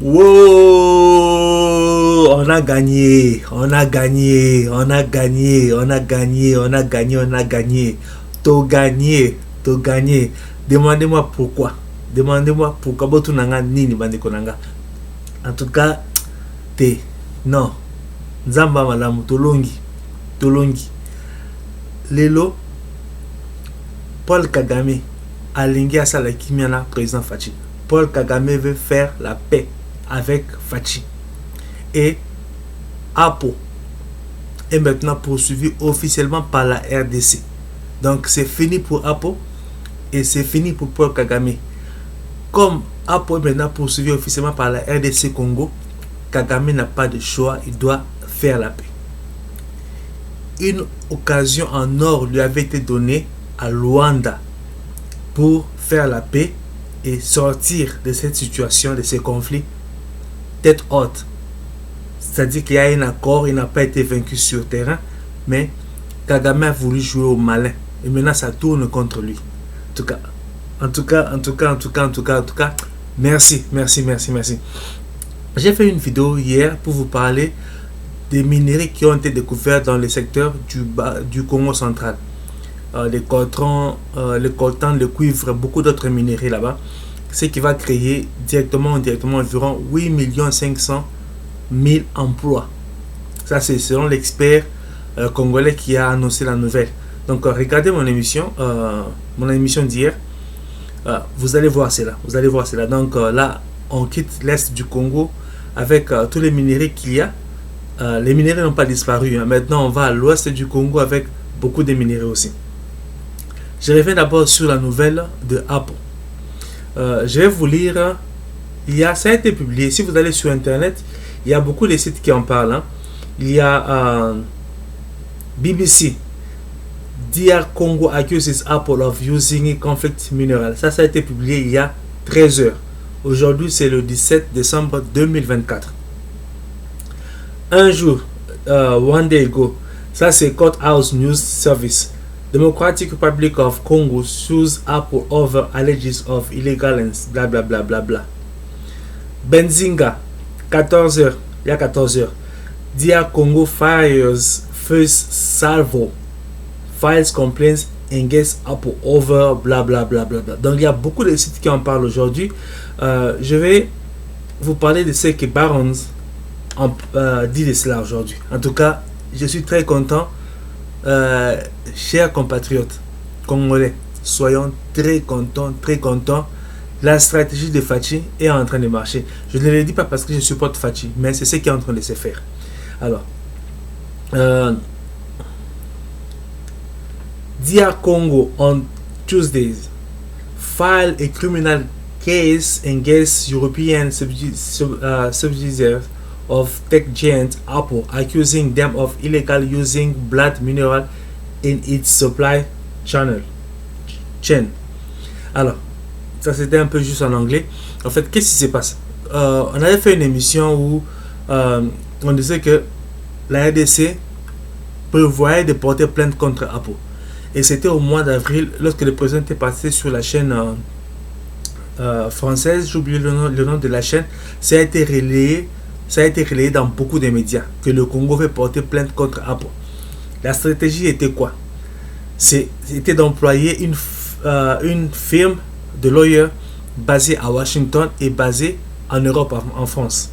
Wow, on a gagné, on a gagné, on a gagné, on a gagné, on a gagné, on a gagné. T'as gagné, t'as gagné. Demandez-moi pourquoi. Demandez-moi pourquoi. Botu nanga nini bande konanga. En tout cas, te non. Nzamba malamu tolongi, tolongi. Lelo, Paul Kagame alingi asala kimiana président Fachi. Paul Kagame veut faire la paix avec Fachi. Et Apo est maintenant poursuivi officiellement par la RDC. Donc c'est fini pour Apo et c'est fini pour Paul Kagame. Comme Apo est maintenant poursuivi officiellement par la RDC Congo, Kagame n'a pas de choix, il doit faire la paix. Une occasion en or lui avait été donnée à Luanda pour faire la paix et sortir de cette situation, de ces conflits tête haute. C'est-à-dire qu'il y a un accord, il n'a pas été vaincu sur terrain, mais Kagame a voulu jouer au malin. Et maintenant, ça tourne contre lui. En tout cas, merci. J'ai fait une vidéo hier pour vous parler des minerais qui ont été découverts dans le secteur du Congo central. Les coltans, le cuivre, beaucoup d'autres minerais là-bas. Ce qui va créer directement ou indirectement environ 8 500 000 emplois. Ça, c'est selon l'expert congolais qui a annoncé la nouvelle. Donc, regardez mon émission d'hier. Vous allez voir cela. Donc, là, on quitte l'est du Congo avec tous les minerais qu'il y a. Les minerais n'ont pas disparu. Maintenant, on va à l'ouest du Congo avec beaucoup de minerais aussi. Je reviens d'abord sur la nouvelle de Apo. Je vais vous lire. Ça a été publié. Si vous allez sur internet, il y a beaucoup de sites qui en parlent. Il y a BBC. DR Congo accuses Apple of using conflict mineral. Ça a été publié il y a 13 heures. Aujourd'hui, c'est le 17 décembre 2024. Un jour, one day ago. Ça, c'est Courthouse News Service. Democratic Republic of Congo sues Apple over allegations of illegal and bla bla bla bla bla. Benzinga, 14h, il y a 14h. DR Congo fires first salvo, files complaints against Apple over bla bla bla bla bla. Donc il y a beaucoup de sites qui en parlent aujourd'hui. Je vais vous parler de ce que Barons dit de cela aujourd'hui. En tout cas, je suis très content. Chers compatriotes congolais, soyons très contents. La stratégie de Fachi est en train de marcher. Je ne le dis pas parce que je supporte Fachi, mais c'est ce qui est en train de se faire. Alors, DR Congo on Tuesdays file a criminal case against European subsidiaries of tech giant Apple, accusing them of illegal using blood mineral in its supply chain. Alors, ça c'était un peu juste en anglais. En fait, qu'est-ce qui se passe? On avait fait une émission où on disait que la RDC prévoyait de porter plainte contre Apple. Et c'était au mois d'avril, lorsque le président était passé sur la chaîne française, j'ai oublié le nom de la chaîne, ça a été relayé dans beaucoup de médias que le Congo veut porter plainte contre Apple. La stratégie était quoi? C'était d'employer une firme de lawyers basée à Washington et basée en Europe, en France.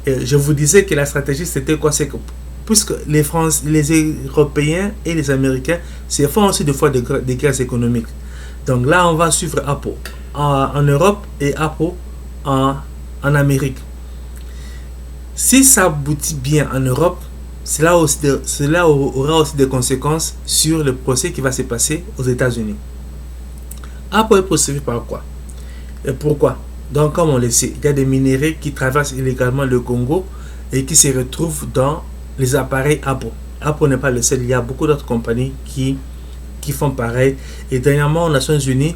Et je vous disais que la stratégie c'était quoi? C'est que puisque les Européens et les Américains se font aussi des fois des guerres économiques. Donc là, on va suivre Apple en Europe et Apple en Amérique. Si ça aboutit bien en Europe, cela aura aussi des conséquences sur le procès qui va se passer aux États-Unis. Apple est poursuivi par quoi? Et pourquoi? Donc, comme on le sait, il y a des minéraux qui traversent illégalement le Congo et qui se retrouvent dans les appareils Apple. Apple n'est pas le seul, il y a beaucoup d'autres compagnies qui font pareil. Et dernièrement, aux Nations Unies,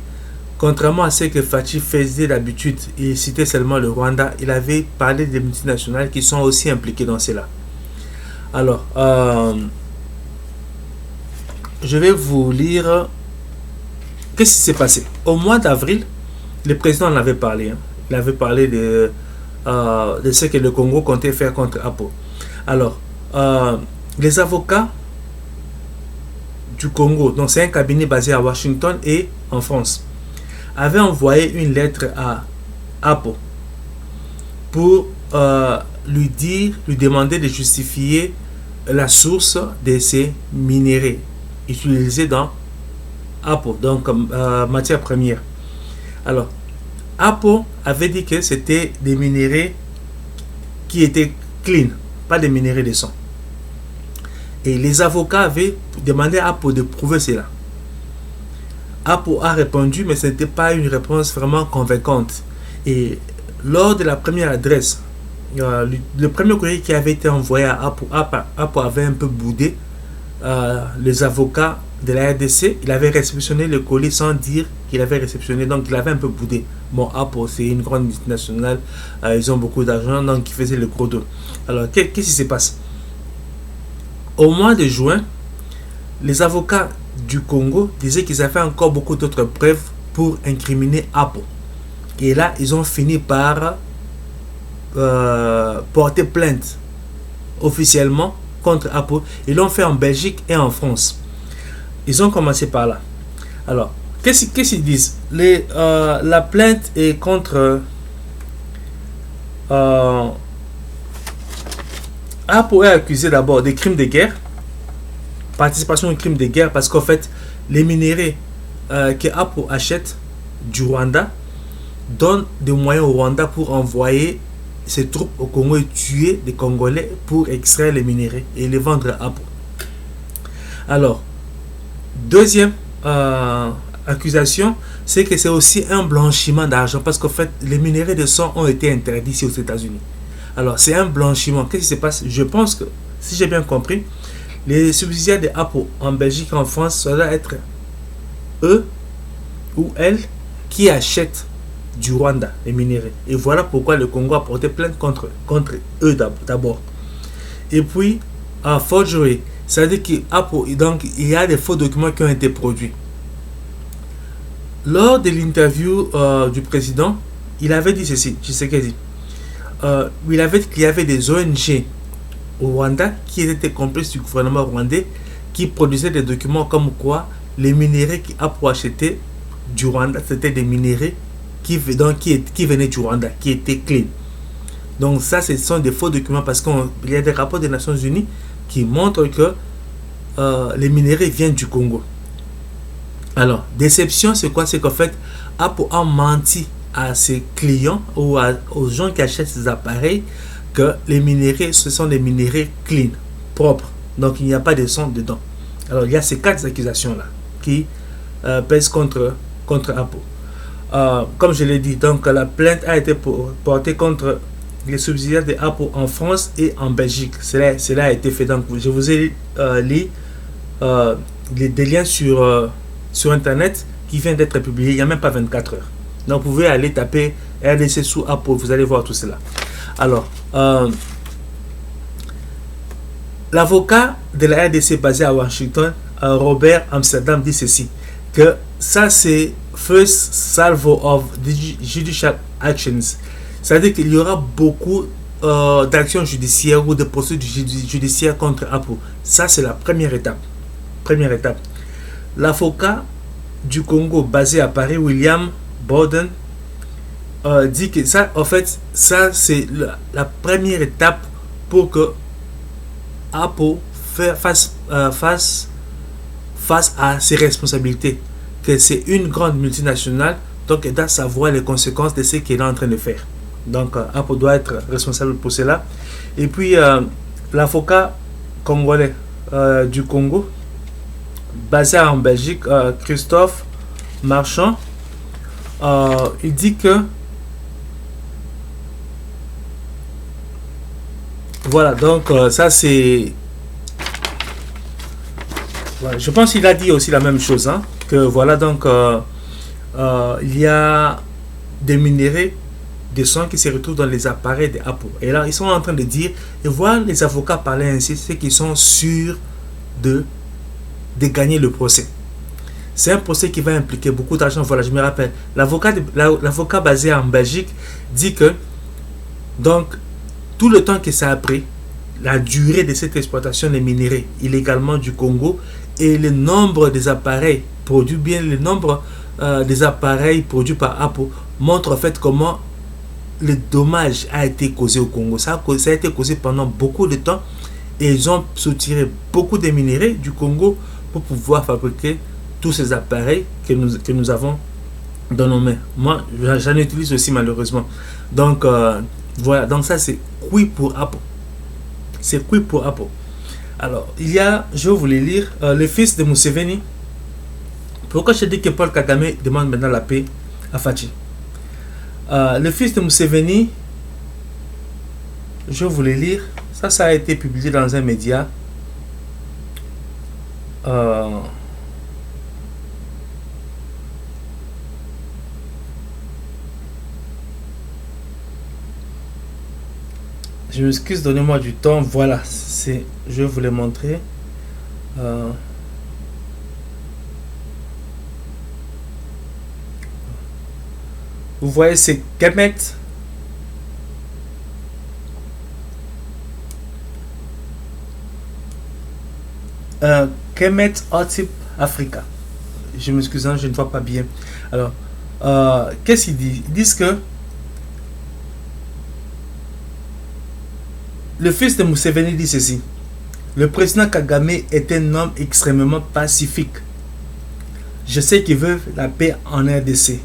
contrairement à ce que Fachi faisait d'habitude, il citait seulement le Rwanda, il avait parlé des multinationales qui sont aussi impliquées dans cela. Alors, je vais vous lire. Qu'est-ce qui s'est passé? Au mois d'avril, le président en avait parlé. Il avait parlé de ce que le Congo comptait faire contre Apo. Alors, les avocats du Congo, donc c'est un cabinet basé à Washington et en France, avaient envoyé une lettre à Apo pour lui demander de justifier la source de ces minéraux utilisés dans Apo, donc matière première. Alors, Apo avait dit que c'était des minéraux qui étaient clean, pas des minéraux de sang. Et les avocats avaient demandé à Apo de prouver cela. Apo a répondu, mais ce n'était pas une réponse vraiment convaincante. Et lors de la première adresse, le premier courrier qui avait été envoyé à Apo avait un peu boudé les avocats de la RDC. Il avait réceptionné le colis sans dire qu'il avait réceptionné, donc il avait un peu boudé. Bon, Apo, c'est une grande multinationale, ils ont beaucoup d'argent, donc ils faisaient le gros dos. Alors, qu'est-ce qui se passe? Au mois de juin, les avocats du Congo disaient qu'ils avaient encore beaucoup d'autres preuves pour incriminer Apo. Et là, ils ont fini par porter plainte officiellement contre Apo. Ils l'ont fait en Belgique et en France. Ils ont commencé par là. Alors, qu'est-ce qu'ils disent? La plainte est contre Apo est accusé d'abord de crimes de guerre, participation aux crimes de guerre, parce qu'en fait, les minéraux que Apo achète du Rwanda donnent des moyens au Rwanda pour envoyer ses troupes au Congo et tuer des Congolais pour extraire les minéraux et les vendre à Apo. Alors, deuxième accusation, c'est que c'est aussi un blanchiment d'argent, parce qu'en fait, les minéraux de sang ont été interdits ici aux États-Unis. Alors, c'est un blanchiment. Qu'est-ce qui se passe? Je pense que, si j'ai bien compris, les subsidiaires de Apo en Belgique et en France, ça doit être eux ou elles qui achètent du Rwanda les minéraux. Et voilà pourquoi le Congo a porté plainte contre eux d'abord. Et puis, à forgery, c'est-à-dire qu'il y a des faux documents qui ont été produits. Lors de l'interview du président, il avait dit ceci, Tshisekedi. Il avait dit qu'il y avait des ONG au Rwanda qui étaient complices du gouvernement rwandais, qui produisaient des documents comme quoi les minéraux qui Apo acheté du Rwanda, c'était des minéraux qui venaient du Rwanda, qui étaient clean. Donc ça, ce sont des faux documents, parce qu'il y a des rapports des Nations Unies qui montrent que les minéraux viennent du Congo. Alors, déception, c'est quoi? C'est qu'en fait, Apo a menti à ses clients ou aux gens qui achètent ces appareils que les minéraux, ce sont des minéraux clean, propres. Donc, il n'y a pas de sang dedans. Alors, il y a ces 4 accusations-là qui pèsent contre Apo. Comme je l'ai dit, donc la plainte a été portée contre les subsidiaires de Apo en France et en Belgique. Cela a été fait. Donc, je vous ai mis des liens sur Internet qui viennent d'être publiés il n'y a même pas 24 heures. Donc, vous pouvez aller taper RDC sous Apo, vous allez voir tout cela. Alors, l'avocat de la RDC basé à Washington, Robert Amsterdam, dit ceci, que ça c'est first salvo of judicial actions. C'est-à-dire qu'il y aura beaucoup d'actions judiciaires ou de procédures judiciaires contre Apo. Ça, c'est la première étape. L'avocat du Congo basé à Paris, William Borden, dit que ça, en fait, ça c'est la première étape pour que Apo fasse face à ses responsabilités, que c'est une grande multinationale, donc elle doit savoir les conséquences de ce qu'elle est en train de faire. Donc Apo doit être responsable pour cela. Et puis l'avocat congolais du Congo basé en Belgique, Christophe Marchand, il dit que voilà, donc ça c'est voilà, je pense qu'il a dit aussi la même chose, hein, que voilà, donc il y a des minéraux de sang qui se retrouvent dans les appareils de Apo. Et là, ils sont en train de dire, et voir les avocats parler ainsi, c'est qu'ils sont sûrs de gagner le procès. C'est un procès qui va impliquer beaucoup d'argent. Voilà, je me rappelle. L'avocat basé en Belgique dit que Donc, tout le temps que ça a pris, la durée de cette exploitation des minéraux illégalement du Congo et le nombre des appareils produits, bien le nombre des appareils produits par Apple montre en fait comment le dommage a été causé au Congo. Ça a été causé pendant beaucoup de temps et ils ont soutiré beaucoup de minéraux du Congo pour pouvoir fabriquer tous ces appareils que nous avons dans nos mains. Moi, j'en utilise aussi malheureusement. Donc, voilà. Donc ça, c'est oui pour Apple. C'est oui pour Apple. Alors, je vais vous les lire, le fils de Museveni. Pourquoi je dis que Paul Kagame demande maintenant la paix à Fachi? Le fils de Museveni, je vais vous les lire. Ça a été publié dans un média. Je m'excuse, donnez-moi du temps. Voilà, je vais vous les montrer. Vous voyez, c'est Kemet. Kemet Otip Africa. Je m'excuse, je ne vois pas bien. Alors, qu'est-ce qu'ils disent? Ils disent que le fils de Museveni dit ceci. Le président Kagame est un homme extrêmement pacifique. Je sais qu'il veut la paix en RDC.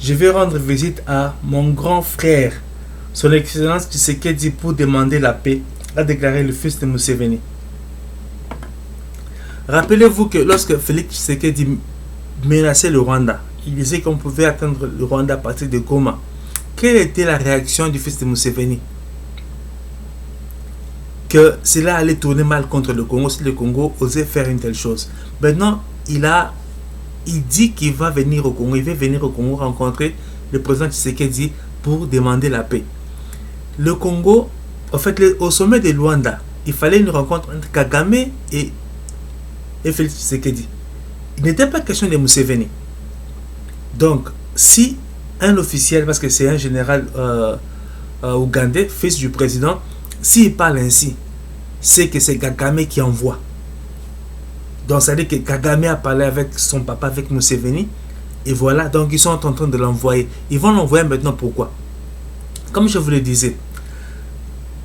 Je vais rendre visite à mon grand frère, son excellence Tshisekedi, pour demander la paix, a déclaré le fils de Museveni. Rappelez-vous que lorsque Félix Tshisekedi menaçait le Rwanda, il disait qu'on pouvait atteindre le Rwanda à partir de Goma. Quelle était la réaction du fils de Museveni? Que cela allait tourner mal contre le Congo si le Congo osait faire une telle chose. Maintenant, il dit qu'il va venir au Congo. Il va venir au Congo rencontrer le président Tshisekedi pour demander la paix. Le Congo, en fait, au sommet de Luanda, il fallait une rencontre entre Kagame et Félix Tshisekedi. Il n'était pas question de Museveni. Donc, si un officiel, parce que c'est un général ougandais, fils du président, s'il parle ainsi, c'est que c'est Kagame qui envoie. Donc, ça veut dire que Kagame a parlé avec son papa, avec Museveni. Et voilà, donc ils sont en train de l'envoyer. Ils vont l'envoyer maintenant, pourquoi? Comme je vous le disais,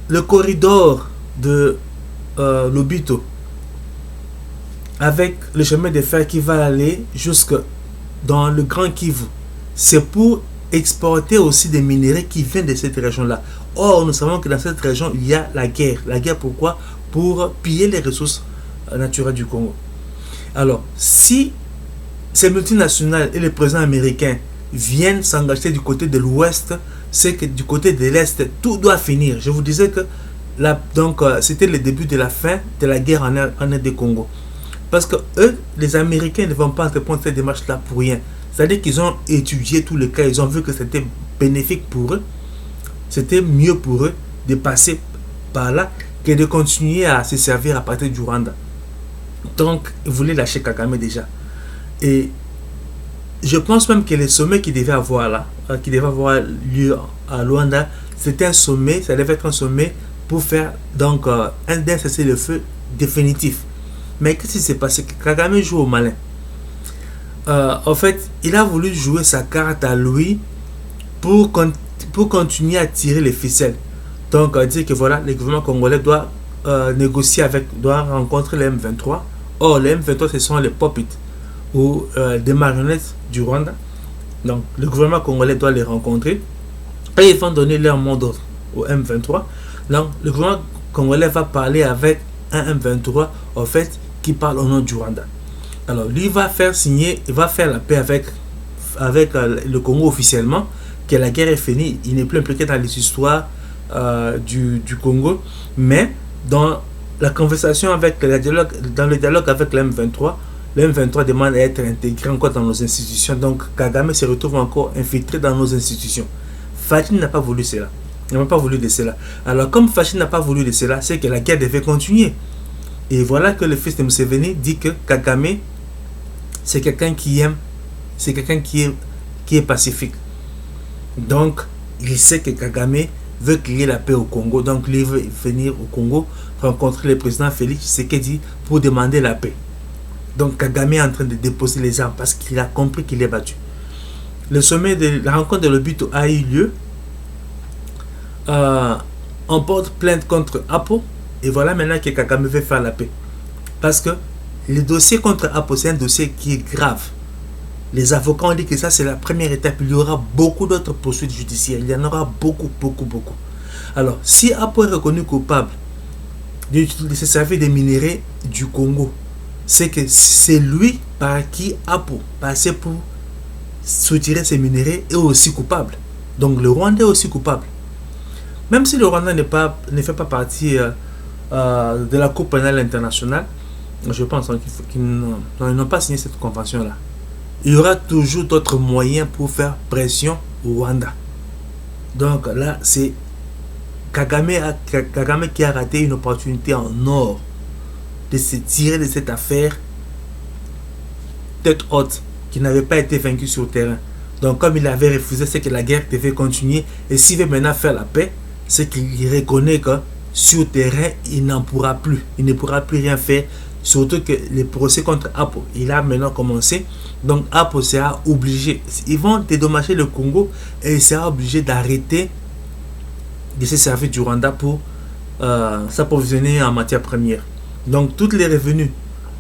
le corridor de Lobito, avec le chemin de fer qui va aller jusque dans le Grand Kivu, c'est pour exporter aussi des minéraux qui viennent de cette région-là. Or, nous savons que dans cette région, il y a la guerre. La guerre, pourquoi? Pour piller les ressources naturelles du Congo. Alors, si ces multinationales et les présidents américains viennent s'engager du côté de l'ouest, c'est que du côté de l'est, tout doit finir. Je vous disais que c'était le début de la fin de la guerre en Inde du Congo. Parce que eux, les Américains, ne vont pas entreprendre cette démarche-là pour rien. C'est-à-dire qu'ils ont étudié tous les cas, ils ont vu que c'était bénéfique pour eux. C'était mieux pour eux de passer par là que de continuer à se servir à partir du Rwanda. Donc, ils voulaient lâcher Kagame déjà. Et je pense même que le sommet qui devait avoir lieu à Luanda, c'était un sommet, ça devait être un sommet pour faire donc un cessez-le-feu définitif. Mais qu'est-ce qui s'est passé? Kagame joue au malin. En fait, il a voulu jouer sa carte à lui pour continuer à tirer les ficelles. Donc, dire que voilà, le gouvernement congolais doit doit rencontrer les M23. Or, les M23, ce sont les puppets ou des marionnettes du Rwanda. Donc, le gouvernement congolais doit les rencontrer et ils vont donner leur mot d'ordre au M23. Donc, le gouvernement congolais va parler avec un M23, en fait, qui parle au nom du Rwanda. Alors, lui va faire la paix avec le Congo officiellement, que la guerre est finie, il n'est plus impliqué dans les histoires du Congo, mais dans la conversation dans le dialogue avec le M23 demande à être intégré encore dans nos institutions. Donc Kagame se retrouve encore infiltré dans nos institutions. Fachi n'a pas voulu cela. Il n'a pas voulu de cela. Alors comme Fachi n'a pas voulu de cela, c'est que la guerre devait continuer. Et voilà que le fils de Museveni dit que Kagame, c'est quelqu'un qui aime, c'est quelqu'un qui est pacifique. Donc il sait que Kagame veut créer la paix au Congo. Donc, lui veut venir au Congo rencontrer le président Félix Tshisekedi pour demander la paix. Donc, Kagame est en train de déposer les armes parce qu'il a compris qu'il est battu. Le sommet de la rencontre de Lobito a eu lieu. On porte plainte contre Apo. Et voilà maintenant que Kagame veut faire la paix. Parce que le dossier contre Apo, c'est un dossier qui est grave. Les avocats ont dit que ça, c'est la première étape. Il y aura beaucoup d'autres poursuites judiciaires. Il y en aura beaucoup. Alors, si Apo est reconnu coupable de se servir des minéraux du Congo, c'est que c'est lui par qui Apo passait pour soutirer ces minéraux est aussi coupable. Donc, le Rwanda est aussi coupable. Même si le Rwanda ne fait pas partie de la Cour pénale internationale, je pense qu'ils n'ont pas signé cette convention-là. Il y aura toujours d'autres moyens pour faire pression au Rwanda. Donc là, c'est Kagame qui a raté une opportunité en or de se tirer de cette affaire tête haute, qui n'avait pas été vaincu sur le terrain. Donc comme il avait refusé, c'est que la guerre devait continuer. Et s'il veut maintenant faire la paix, c'est qu'il reconnaît que sur le terrain, il n'en pourra plus. Il ne pourra plus rien faire. Surtout que le procès contre Apo, il a maintenant commencé. Donc Apo sera obligé. Ils vont dédommager le Congo et il sera obligé d'arrêter de se servir du Rwanda pour s'approvisionner en matière première. Donc tous les revenus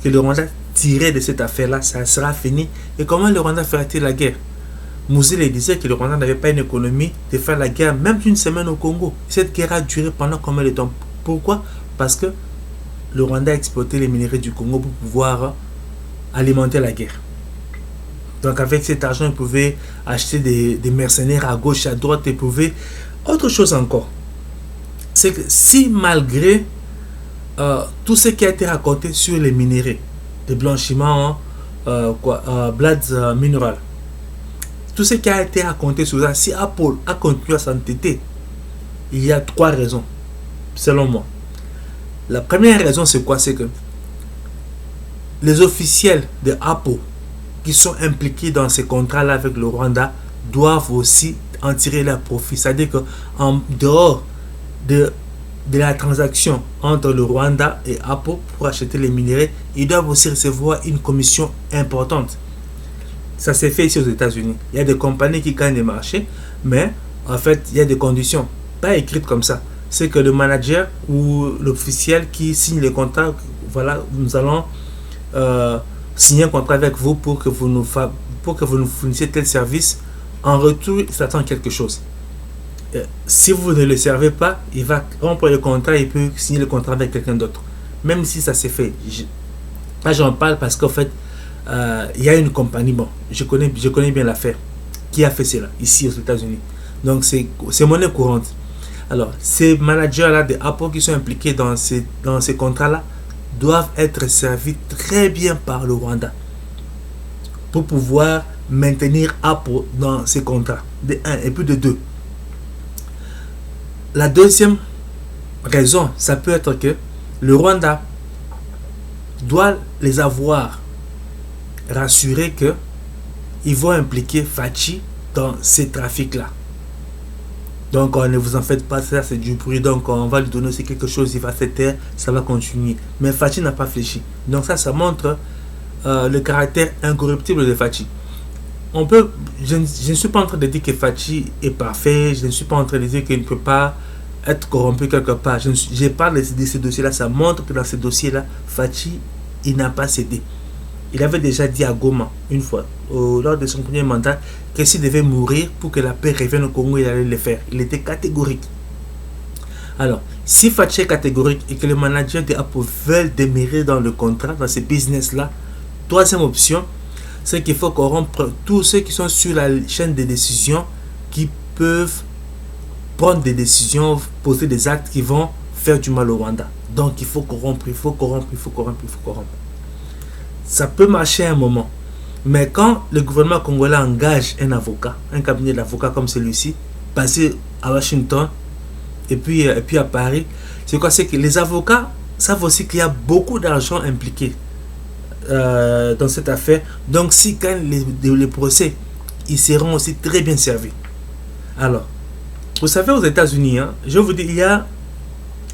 que le Rwanda tirait de cette affaire-là, ça sera fini. Et comment le Rwanda fera-t-il la guerre? Mouzile disait que le Rwanda n'avait pas une économie de faire la guerre même d'une semaine au Congo. Cette guerre a duré pendant combien de temps? Pourquoi? Parce que le Rwanda a exploité les minéraux du Congo pour pouvoir alimenter la guerre. Donc avec cet argent, il pouvait acheter des mercenaires à gauche, à droite, il pouvait... Autre chose encore, c'est que si malgré tout ce qui a été raconté sur les minéraux, de blanchiment, bloods mineral, tout ce qui a été raconté sur ça, si Apple a continué à s'entêter, il y a 3 raisons, selon moi. La première raison, c'est quoi? C'est que les officiels de Apple qui sont impliqués dans ces contrats-là avec le Rwanda doivent aussi en tirer leur profit. C'est-à-dire qu'en dehors de la transaction entre le Rwanda et Apple pour acheter les minéraux, ils doivent aussi recevoir une commission importante. Ça s'est fait ici aux États-Unis. Il y a des compagnies qui gagnent des marchés, mais en fait, il y a des conditions, pas écrites comme ça. C'est que le manager ou l'officiel qui signe les contrats, voilà, nous allons signer un contrat avec vous pour que vous nous fournissiez tel service. En retour, il s'attend à quelque chose. Si vous ne le servez pas, il va rompre le contrat, il peut signer le contrat avec quelqu'un d'autre. Même si ça s'est fait. Là, j'en parle parce qu'en fait, il y a une compagnie, bon, je connais bien l'affaire, qui a fait cela, ici aux États-Unis. Donc, c'est monnaie courante. Alors, ces managers-là de Apple qui sont impliqués dans ces contrats-là doivent être servis très bien par le Rwanda pour pouvoir maintenir Apple dans ces contrats, de 1 et puis de 2. La deuxième raison, ça peut être que le Rwanda doit les avoir rassurés que ils vont impliquer Fachi dans ces trafics-là. Donc ne vous en faites pas, ça c'est du bruit, donc on va lui donner aussi quelque chose, il va se taire, ça va continuer. Mais Fachi n'a pas fléchi. Donc ça montre le caractère incorruptible de Fachi. Je ne suis pas en train de dire que Fachi est parfait, je ne suis pas en train de dire qu'il ne peut pas être corrompu quelque part. Je parle de ce dossier-là, ça montre que dans ce dossier-là, Fachi, il n'a pas cédé. Il avait déjà dit à Goma, une fois, lors de son premier mandat, que s'il devait mourir pour que la paix revienne au Congo, il allait le faire. Il était catégorique. Alors, si Fachi est catégorique et que les managers de Apple veulent demeurer dans le contrat, dans ce business-là, troisième option, c'est qu'il faut corrompre tous ceux qui sont sur la chaîne de décision, qui peuvent prendre des décisions, poser des actes qui vont faire du mal au Rwanda. Donc il faut corrompre. Ça peut marcher à un moment. Mais quand le gouvernement congolais engage un avocat, un cabinet d'avocats comme celui-ci, basé à Washington et puis à Paris, c'est quoi? C'est que les avocats savent aussi qu'il y a beaucoup d'argent impliqué dans cette affaire. Donc si gagnent les procès, ils seront aussi très bien servis. Alors, Vous savez, aux États-Unis, hein, je vous dis, il y a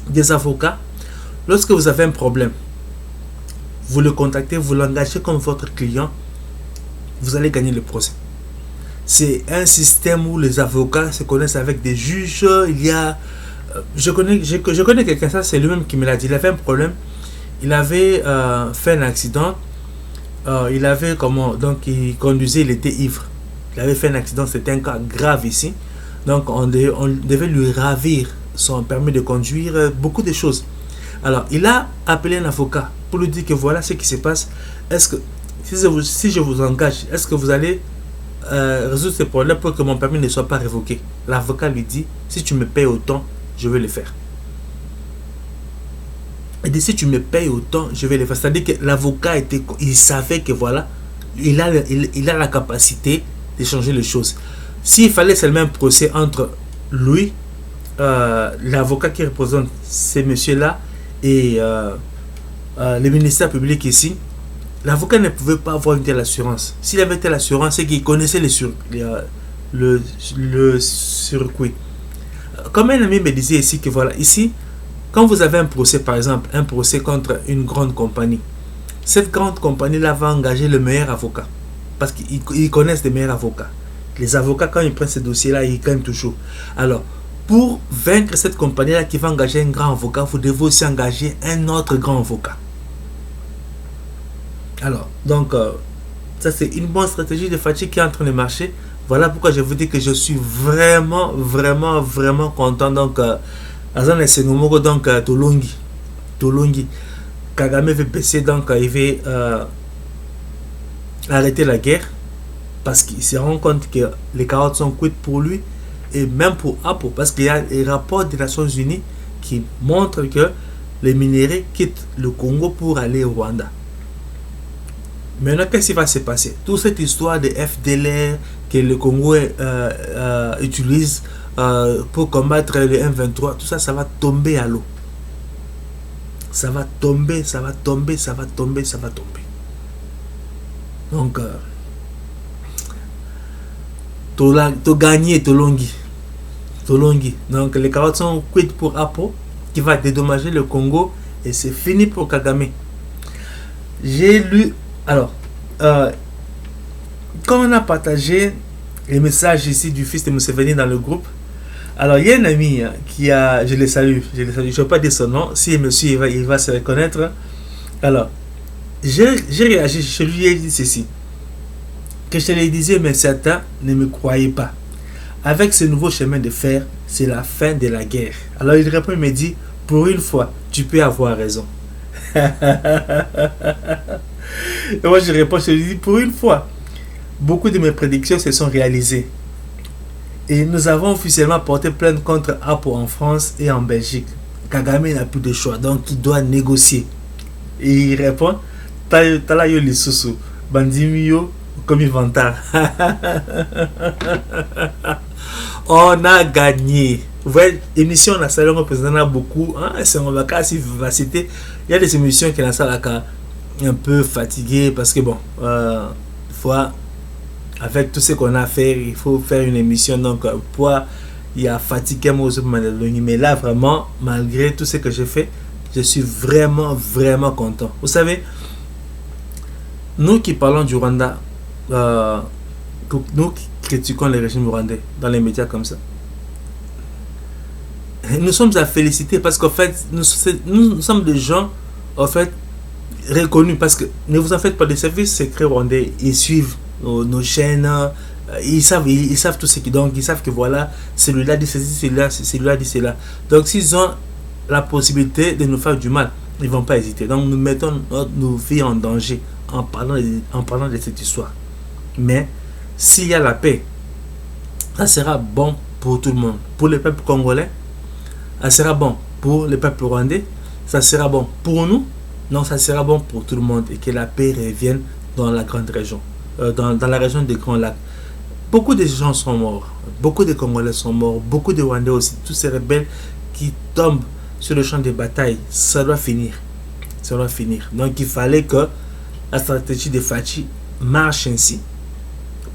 des avocats. Lorsque vous avez un problème, vous le contactez, vous l'engagez comme votre client, vous allez gagner le procès. C'est un système où les avocats se connaissent avec des juges. Il y a, je connais quelqu'un, ça c'est lui-même qui me l'a dit. Il avait un problème. Il avait fait un accident. Il avait donc il conduisait, il était ivre. Il avait fait un accident, c'était un cas grave ici. Donc on devait lui ravir son permis de conduire, beaucoup de choses. Alors il a appelé un avocat pour lui dire que voilà ce qui se passe. Est-ce que si je vous engage, est-ce que vous allez résoudre ce problème pour que mon permis ne soit pas révoqué? L'avocat lui dit, si tu me payes autant, je vais le faire. Il dit, si tu me payes autant, je vais le faire. C'est-à-dire que l'avocat il savait que voilà, il a la capacité de changer les choses. S'il fallait seulement un procès entre lui, l'avocat qui représente ces messieurs-là et le ministère public ici, l'avocat ne pouvait pas avoir une telle assurance. S'il avait telle assurance, c'est qu'il connaissait le circuit. Comme un ami me disait ici que voilà, ici, quand vous avez un procès, par exemple, un procès contre une grande compagnie, cette grande compagnie-là va engager le meilleur avocat. Parce qu'ils connaissent les meilleurs avocats. Les avocats, quand ils prennent ces dossiers-là, ils gagnent toujours. Alors, pour vaincre cette compagnie-là qui va engager un grand avocat, vous devez aussi engager un autre grand avocat. Alors, donc, ça c'est une bonne stratégie de Fachi qui est en train de marcher. Voilà pourquoi je vous dis que je suis vraiment, vraiment, vraiment content. Donc, donc Tolongi. Kagame veut baisser, donc il veut arrêter la guerre parce qu'il se rend compte que les carottes sont cuites pour lui et même pour Apo, parce qu'il y a les rapports des Nations Unies qui montrent que les minéraux quittent le Congo pour aller au Rwanda. Maintenant, qu'est-ce qui va se passer? Toute cette histoire de FDLR que le Congo utilise pour combattre le M23, tout ça, ça va tomber à l'eau. Ça va tomber, ça va tomber, ça va tomber, ça va tomber. Donc, tu gagné Tolongi. Donc, les carottes sont cuites pour Apo, qui va dédommager le Congo, et c'est fini pour Kagame. J'ai lu. Alors, quand on a partagé les messages ici du fils de Museveni dans le groupe, alors il y a un ami qui a, je le salue, je ne vais pas dire son nom, si monsieur il va se reconnaître. Alors, j'ai réagi, je lui ai dit ceci, que je lui disais, mais certains ne me croyaient pas. Avec ce nouveau chemin de fer, c'est la fin de la guerre. Alors il répond, il me dit, pour une fois, tu peux avoir raison. Et moi je réponds, je lui dis, pour une fois, beaucoup de mes prédictions se sont réalisées. Et nous avons officiellement porté plainte contre Apo en France et en Belgique. Kagame n'a plus de choix, donc il doit négocier. Et il répond, Talayo Lisusu, Bandimio, comme Vantard. On a gagné. Vous voyez, émission on a salé président beaucoup. C'est on va casser vivacité. Il y a des émissions qui sont un peu fatiguées parce que bon, fois avec tout ce qu'on a fait, il faut faire une émission. Donc, il y a fatigué moi aussi, mais là vraiment, malgré tout ce que j'ai fait, je suis vraiment, vraiment content. Vous savez, nous qui parlons du Rwanda, nous qui critiquons le régime rwandais dans les médias comme ça, nous sommes à féliciter parce qu'en fait, nous sommes des gens en fait reconnus parce que ne vous en faites pas, des services secrets rwandais, ils suivent nos chaînes, ils savent tout ce qui, donc ils savent que voilà, celui-là dit ceci, celui-là dit cela. Donc s'ils ont la possibilité de nous faire du mal, ils vont pas hésiter. Donc nous mettons nos vies en danger en parlant de cette histoire. Mais s'il y a la paix, ça sera bon pour tout le monde. Pour le peuple congolais, ça sera bon. Pour le peuple rwandais, ça sera bon. Pour nous, non, ça sera bon pour tout le monde. Et que la paix revienne dans la grande région, dans la région des Grands Lacs. Beaucoup de gens sont morts. Beaucoup de Congolais sont morts. Beaucoup de Rwandais aussi. Tous ces rebelles qui tombent sur le champ de bataille, ça doit finir. Ça doit finir. Donc il fallait que la stratégie de Fachi marche ainsi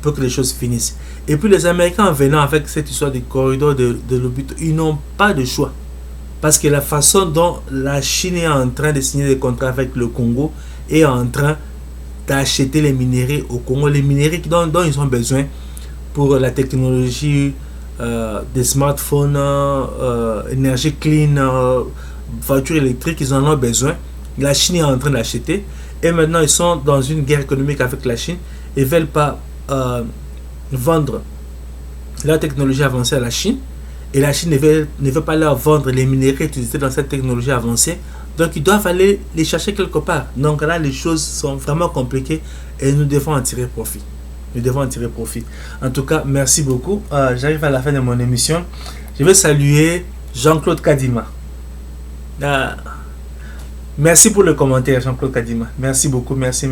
pour que les choses finissent. Et puis les Américains, en venant avec cette histoire des corridors de Lobito, ils n'ont pas de choix. Parce que la façon dont la Chine est en train de signer des contrats avec le Congo est en train d'acheter les minéraux au Congo, les minéraux dont ils ont besoin pour la technologie des smartphones, énergie clean, voitures électriques, ils en ont besoin. La Chine est en train d'acheter. Et maintenant, ils sont dans une guerre économique avec la Chine. Ils ne veulent pas vendre la technologie avancée à la Chine. Et la Chine ne veut pas leur vendre les minéraux utilisés dans cette technologie avancée. Donc, ils doivent aller les chercher quelque part. Donc là, les choses sont vraiment compliquées et nous devons en tirer profit. Nous devons en tirer profit. En tout cas, merci beaucoup. J'arrive à la fin de mon émission. Je vais saluer Jean-Claude Kadima. Merci pour le commentaire, Jean-Claude Kadima. Merci beaucoup. Merci.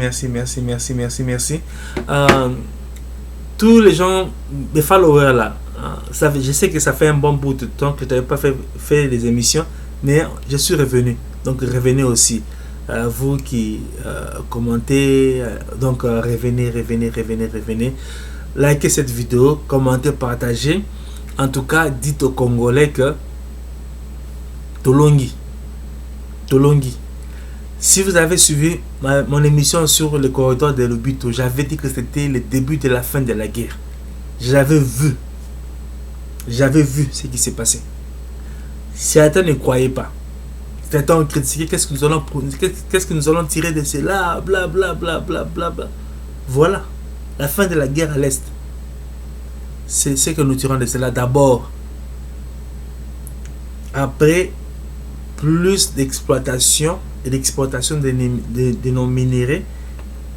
Tous les gens, les followers là, je sais que ça fait un bon bout de temps que je n'avais pas fait des émissions, mais je suis revenu. Donc revenez aussi. Vous qui commentez, donc revenez. Likez cette vidéo, commentez, partagez. En tout cas, dites aux Congolais que Tolongi. Si vous avez suivi mon émission sur le corridor de Lobito, j'avais dit que c'était le début de la fin de la guerre. J'avais vu ce qui s'est passé. Certains ne croyaient pas. Certains ont critiqué qu'est-ce que nous allons tirer de cela, bla. Voilà, la fin de la guerre à l'Est. C'est ce que nous tirons de cela d'abord. Après, plus d'exploitation et d'exportation de nos minéraux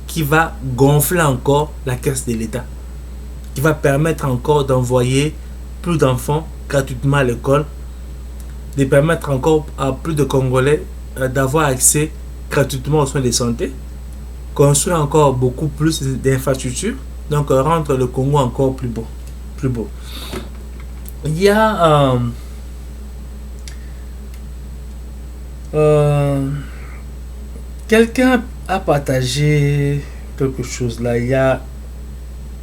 qui va gonfler encore la caisse de l'État, qui va permettre encore d'envoyer plus d'enfants gratuitement à l'école, de permettre encore à plus de Congolais d'avoir accès gratuitement aux soins de santé, construire encore beaucoup plus d'infrastructures, donc rendre le Congo encore plus beau. Il y a quelqu'un a partagé quelque chose là. Il y a,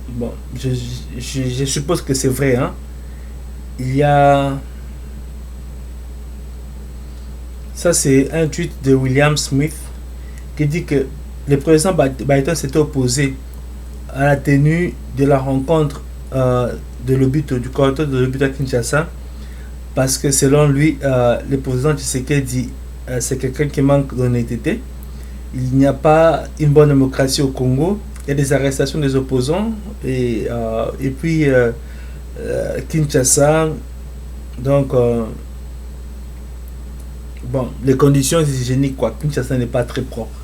bon, je suppose que c'est vrai, hein. Il y a, ça c'est un tweet de William Smith qui dit que le président Biden s'était opposé à la tenue de la rencontre de Lobito, du corridor de Lobito à Kinshasa, parce que selon lui, le président Tshisekedi c'est quelqu'un qui manque d'honnêteté. Il n'y a pas une bonne démocratie au Congo. Il y a des arrestations des opposants et puis Kinshasa, donc bon, les conditions hygiéniques, quoi. Kinshasa n'est pas très propre.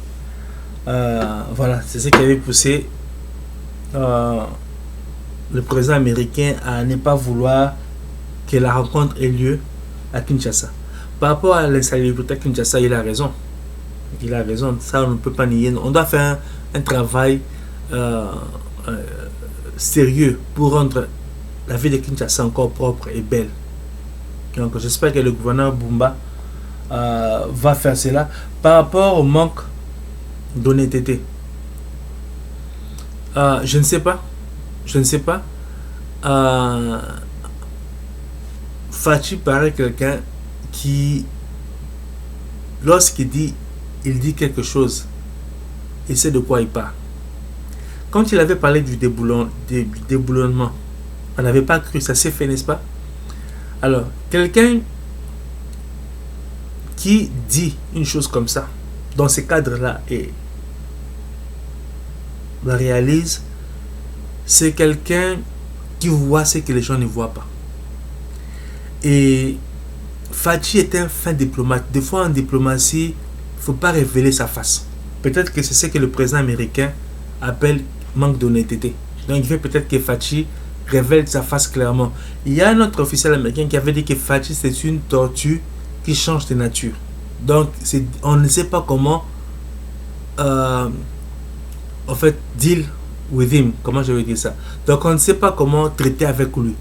Voilà, c'est ce qui avait poussé le président américain à ne pas vouloir que la rencontre ait lieu à Kinshasa. Par rapport à l'insalubrité à Kinshasa, il a raison. Ça on ne peut pas nier. On doit faire un travail sérieux pour rendre la ville de Kinshasa encore propre et belle. Donc j'espère que le gouverneur Bumba va faire cela. Par rapport au manque d'honnêteté, je ne sais pas. Fachi paraît quelqu'un qui, lorsqu'il dit quelque chose, il sait de quoi il parle. Quand il avait parlé du déboulonnement, on n'avait pas cru, ça s'est fait, n'est-ce pas? Alors, quelqu'un qui dit une chose comme ça, dans ce cadre-là, et la réalise, c'est quelqu'un qui voit ce que les gens ne voient pas. Et Fachi est un fin diplomate. Des fois en diplomatie, il ne faut pas révéler sa face. Peut-être que c'est ce que le président américain appelle manque d'honnêteté. Donc il fait peut-être que Fachi révèle sa face clairement. Il y a un autre officiel américain qui avait dit que Fachi c'est une tortue qui change de nature. Donc on ne sait pas comment en fait deal with him. Comment je vais dire ça? Donc on ne sait pas comment traiter avec lui.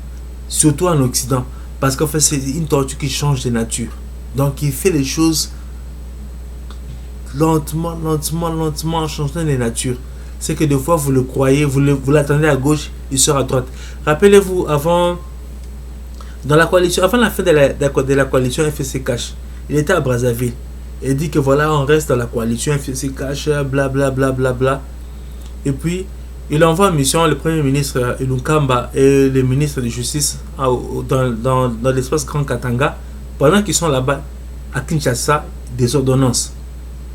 Surtout en Occident. Parce qu'en fait c'est une tortue qui change de nature. Donc il fait les choses lentement en changeant de nature. C'est que des fois vous le croyez, vous l'attendez à gauche, il sera à droite. Rappelez-vous, avant, dans la coalition, avant la fin de la coalition FCC Cash, il était à Brazzaville. Il dit que voilà, on reste dans la coalition FCC Cash, blablabla. Bla, bla, bla. Et puis, il envoie en mission le Premier ministre Ilunkamba et le ministre de Justice dans l'espace Grand Katanga, pendant qu'ils sont là-bas à Kinshasa, des ordonnances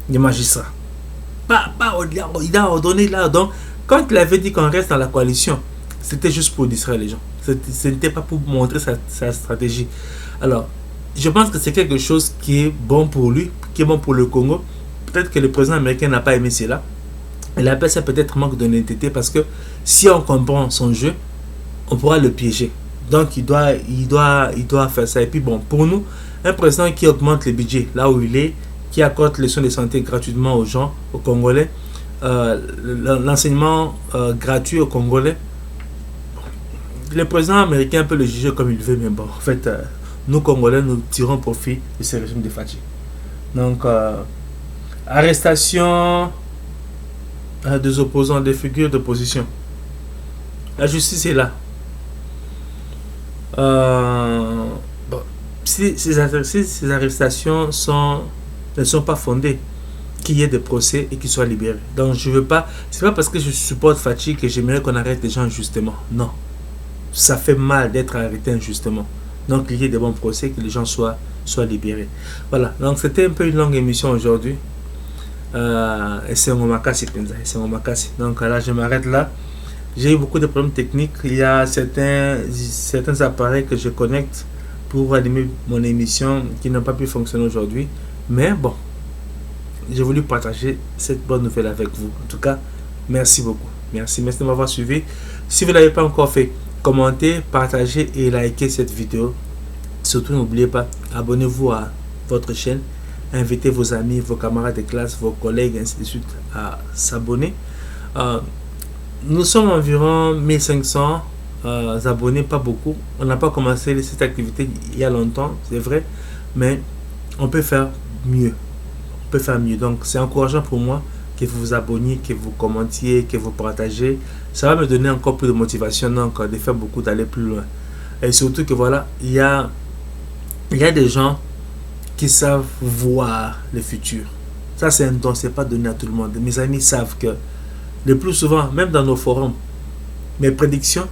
des magistrats. Il a ordonné là. Donc, quand il avait dit qu'on reste dans la coalition, c'était juste pour distraire les gens. Ce n'était pas pour montrer sa stratégie. Alors, je pense que c'est quelque chose qui est bon pour lui, qui est bon pour le Congo. Peut-être que le président américain n'a pas aimé cela. Il appelle ça peut-être manque d'honnêteté parce que si on comprend son jeu, on pourra le piéger. Donc il doit faire ça. Et puis bon, pour nous, un président qui augmente le budget là où il est, qui accorde les soins de santé gratuitement aux gens, aux Congolais, l'enseignement gratuit aux Congolais, le président américain peut le juger comme il veut, mais bon, en fait, nous Congolais, nous tirons profit de ce régime de fatigue. Donc, arrestation des opposants, des figures d'opposition. La justice est là. Bon, si ces arrestations ne sont pas fondées, qu'il y ait des procès et qu'ils soient libérés. Donc je veux pas, c'est pas parce que je supporte Fachi que j'aimerais qu'on arrête les gens injustement. Non. Ça fait mal d'être arrêté injustement. Donc il y ait des bons procès, que les gens soient libérés. Voilà. Donc c'était un peu une longue émission aujourd'hui. Et c'est mon makasi. Donc là je m'arrête là. J'ai eu beaucoup de problèmes techniques. Il y a certains appareils que je connecte pour animer mon émission qui n'ont pas pu fonctionner aujourd'hui. Mais bon, j'ai voulu partager cette bonne nouvelle avec vous. En tout cas, merci beaucoup. Merci de m'avoir suivi. Si vous ne l'avez pas encore fait, commentez, partagez et likez cette vidéo. Surtout, n'oubliez pas, abonnez-vous à votre chaîne. Invitez vos amis, vos camarades de classe, vos collègues, ainsi de suite, à s'abonner. Nous sommes environ 1500 abonnés, pas beaucoup. On n'a pas commencé cette activité il y a longtemps, c'est vrai, mais on peut faire mieux. Donc, c'est encourageant pour moi que vous vous abonniez, que vous commentiez, que vous partagez. Ça va me donner encore plus de motivation, donc, de faire beaucoup, d'aller plus loin. Et surtout que voilà, il y a des gens qui savent voir le futur. Ça, c'est un don, c'est pas donné à tout le monde. Mes amis savent que le plus souvent, même dans nos forums, mes prédictions,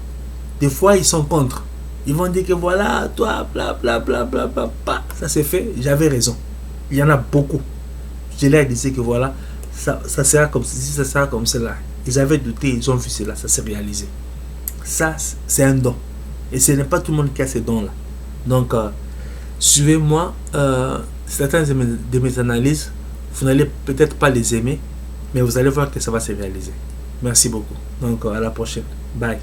des fois, ils sont contre. Ils vont dire que voilà, toi, bla bla bla bla bla, bla. Ça c'est fait, j'avais raison. Il y en a beaucoup. Je leur ai dit que voilà, ça sera comme ceci, ça sera comme cela. Ils avaient douté, ils ont vu cela, ça s'est réalisé. Ça, c'est un don. Et ce n'est pas tout le monde qui a ces dons-là. Donc, suivez-moi. Certaines de mes analyses, vous n'allez peut-être pas les aimer, mais vous allez voir que ça va se réaliser. Merci beaucoup. Donc, à la prochaine. Bye.